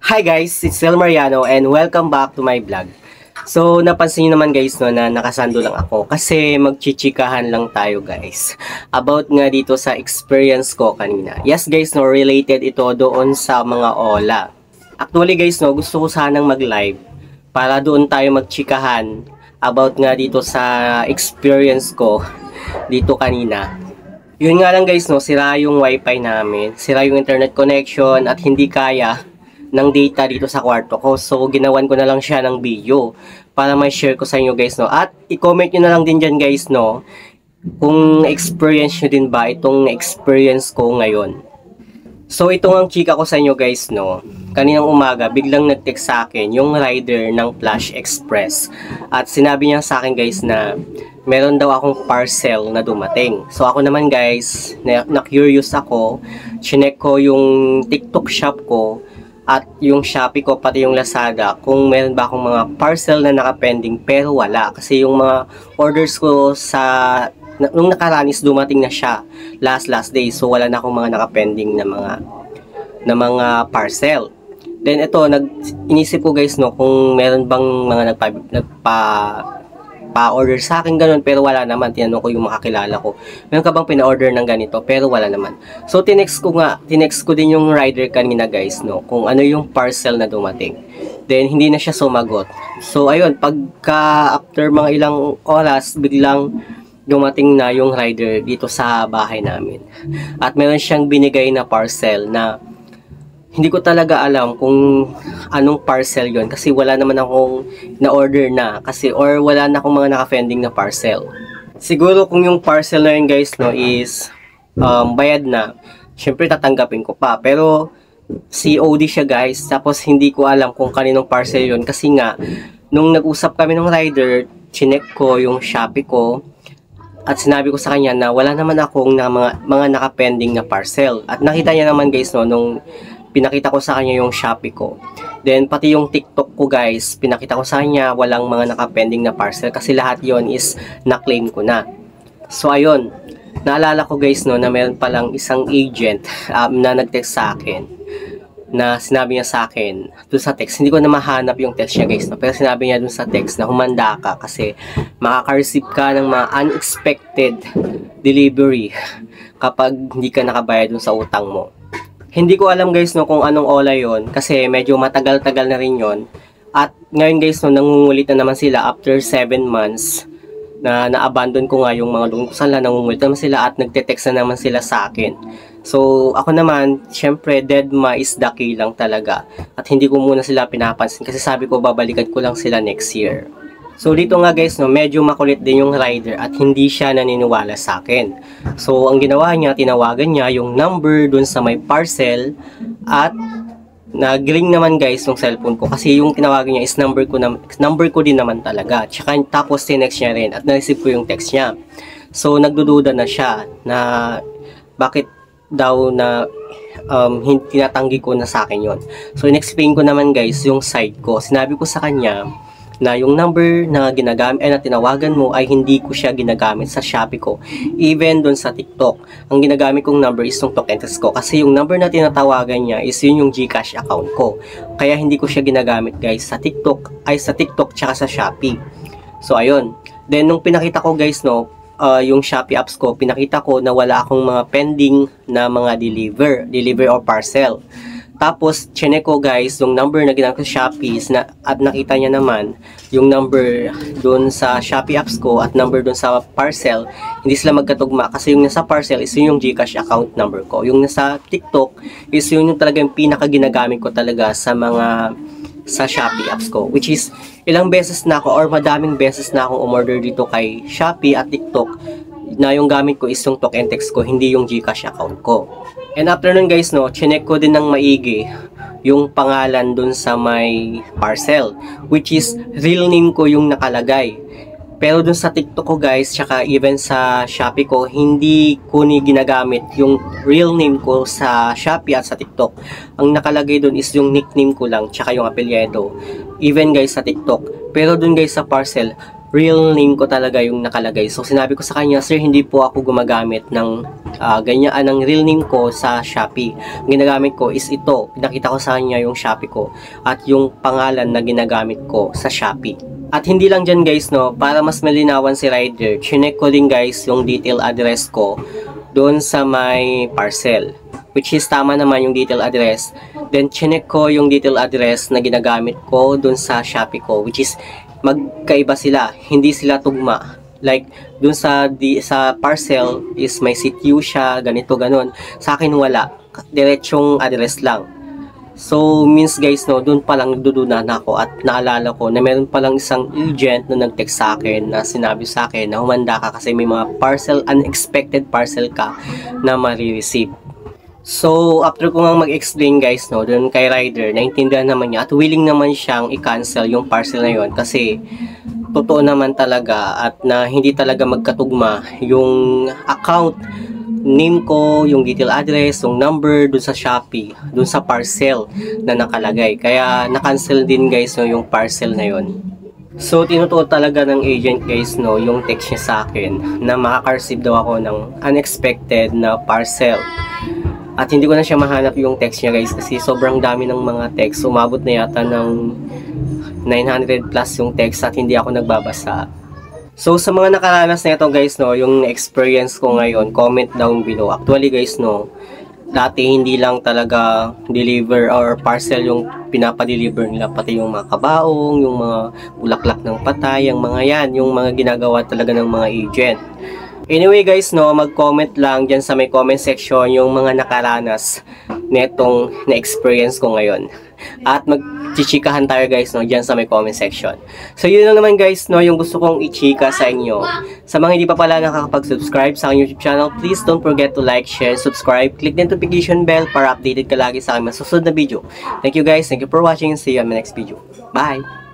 Hi guys, it's El Mariano and welcome back to my vlog. So, napansin nyo naman guys no, na nakasando lang ako kasi magchichikahan lang tayo guys. About nga dito sa experience ko kanina. Yes guys no, related ito doon sa mga OLA. Actually guys no, gusto ko sanang mag-live para doon tayo magchikahan about nga dito sa experience ko dito kanina. Yun nga lang guys no, sira yung wifi namin, sira yung internet connection at hindi kaya ng data dito sa kwarto ko. So, ginawan ko na lang siya ng video para may share ko sa inyo guys, no. At i-comment nyo na lang din dyan guys, no, kung experience nyo din ba itong experience ko ngayon. So, itong ang chika ko sa inyo guys, no. Kaninang umaga, biglang nag-text sa akin yung rider ng Flash Express. At sinabi niya sa akin guys na meron daw akong parcel na dumating. So, ako naman guys, na-curious ako. Chinek ko yung TikTok shop ko at yung Shopee ko, pati yung Lazada, kung meron ba akong mga parcel na nakapending, pero wala. Kasi yung mga orders ko nung nakaraan is dumating na siya last day. So wala na akong mga nakapending na mga parcel. Then ito, inisip ko guys no, kung meron bang mga nagpa-order sa akin ganun, pero wala naman. Tinanong ko yung makakilala ko, meron ka bang pina-order ng ganito, pero wala naman. So tinext ko din yung rider kanina guys no, kung ano yung parcel na dumating. Then hindi na siya sumagot. So ayun, pagka after mga ilang oras, biglang dumating na yung rider dito sa bahay namin. At meron siyang binigay na parcel na hindi ko talaga alam kung anong parcel yon kasi wala naman akong na-order na kasi or wala na akong mga naka-pending na parcel. Siguro kung yung parcel na yun guys no is bayad na, syempre tatanggapin ko pa. Pero COD siya guys, tapos hindi ko alam kung kaninong parcel yon kasi nga nung nag-usap kami ng rider, chinek ko yung Shopee ko at sinabi ko sa kanya na wala naman akong mga naka-pending na parcel. At nakita niya naman guys no, nung pinakita ko sa kanya yung Shopee ko. Then, pati yung TikTok ko guys, pinakita ko sa kanya, walang mga nakapending na parcel kasi lahat yon is na-claim ko na. So, ayun. Naalala ko guys no, na meron palang isang agent na nag-text sa akin na sinabi niya sa akin, dun sa text, hindi ko na mahanap yung text niya guys no, pero sinabi niya dun sa text na humanda ka kasi makaka-receive ka ng mga unexpected delivery kapag hindi ka nakabayad dun sa utang mo. Hindi ko alam guys no kung anong OLA yon kasi medyo matagal-tagal na rin yon. At ngayon guys no, nangungulit na naman sila after 7 months na na-abandon ko nga yung mga lungkusan lang, nangungulit naman sila at nagte-text na naman sila sa akin. So ako naman, syempre deadma is the key lang talaga at hindi ko muna sila pinapansin kasi sabi ko babalikan ko lang sila next year. So dito nga guys no, medyo makulit din yung rider at hindi siya naniniwala sa akin. So ang ginawa niya, tinawagan niya yung number dun sa may parcel at nag-ring naman guys yung cellphone ko kasi yung tinawagan niya is number ko din naman talaga. Tsaka tapos tinext niya rin at na-receive ko yung text niya. So nagdududa na siya na bakit daw na tinatanggi ko na sa akin yon. So in-explain ko naman guys yung side ko. Sinabi ko sa kanya na yung number na ginagamit na tinawagan mo ay hindi ko siya ginagamit sa Shopee ko. Even doon sa TikTok, ang ginagamit kong number is yung token text ko kasi yung number na tinatawagan niya is yun yung GCash account ko. Kaya hindi ko siya ginagamit guys sa TikTok tsaka sa Shopee. So ayun. Then nung pinakita ko guys no, yung Shopee apps ko, pinakita ko na wala akong mga pending na mga deliver or parcel. Tapos, chinek ko guys, yung number na ginamit ko sa Shopee at nakita niya naman yung number doon sa Shopee apps ko at number doon sa parcel, hindi sila magkatugma kasi yung nasa parcel is yun yung GCash account number ko. Yung nasa TikTok is yun yung talagang pinaka ginagamit ko talaga sa Shopee apps ko. Which is, ilang beses na ako or madaming beses na akong umorder dito kay Shopee at TikTok na yung gamit ko is yung token text ko, hindi yung GCash account ko. And after nun guys no, chinek ko din ng maigi yung pangalan dun sa may parcel, which is real name ko yung nakalagay. Pero dun sa TikTok ko guys, tsaka even sa Shopee ko, hindi ko ni ginagamit yung real name ko sa Shopee at sa TikTok. Ang nakalagay dun is yung nickname ko lang, tsaka yung apelyido. Even guys sa TikTok. Pero dun guys sa parcel, real name ko talaga yung nakalagay. So sinabi ko sa kanya, sir, hindi po ako gumagamit ng ganyan ng real name ko sa Shopee. Ang ginagamit ko is ito. Pinakita ko sa kanya yung Shopee ko at yung pangalan na ginagamit ko sa Shopee. At hindi lang dyan guys, no, para mas malinawan si rider, chinek ko din guys yung detail address ko doon sa may parcel, which is tama naman yung detail address. Then chinek ko yung detail address na ginagamit ko doon sa Shopee ko, which is magkaiba sila, hindi sila tugma. Like doon sa parcel is may CTU siya, ganito ganon. Sa akin wala, diretsong address lang. So, means guys, no, doon pa lang nagdududa na ako at naalala ko na meron palang isang agent na nag-text sa akin na sinabi sa akin na humanda ka kasi may mga parcel, unexpected parcel ka na marireceive. So, after ko nga mag-explain guys, no, doon kay rider, naintindihan naman niya at willing naman siyang i-cancel yung parcel na yon kasi totoo naman talaga at na hindi talaga magkatugma yung account name ko, yung detail address, yung number dun sa Shopee, dun sa parcel na nakalagay. Kaya na-cancel din guys, no, yung parcel na yon. So tinutuot talaga ng agent guys, no, yung text niya sa akin na makaka-receive daw ako ng unexpected na parcel. At hindi ko na siya mahanap yung text niya guys kasi sobrang dami ng mga text. Umabot na yata ng 900 plus yung text at hindi ako nagbabasa. So, sa mga nakaranas na ito guys, no, yung experience ko ngayon, comment down below. Actually guys, no, dati hindi lang talaga deliver or parcel yung pinapadeliver nila, pati yung mga kabaong, yung mga bulaklak ng patay, yung mga yan, yung mga ginagawa talaga ng mga agent. Anyway guys, no, mag-comment lang dyan sa may comment section yung mga nakaranas netong na-experience ko ngayon. At mag-chichikahan tayo guys, no, dyan sa may comment section. So yun lang naman guys, no, yung gusto kong i-chika sa inyo. Sa mga hindi pa pala nakakapag-subscribe sa aking YouTube channel, please don't forget to like, share, subscribe. Click the notification bell para updated ka lagi sa aking masusunod na video. Thank you guys, thank you for watching, see you on my next video. Bye!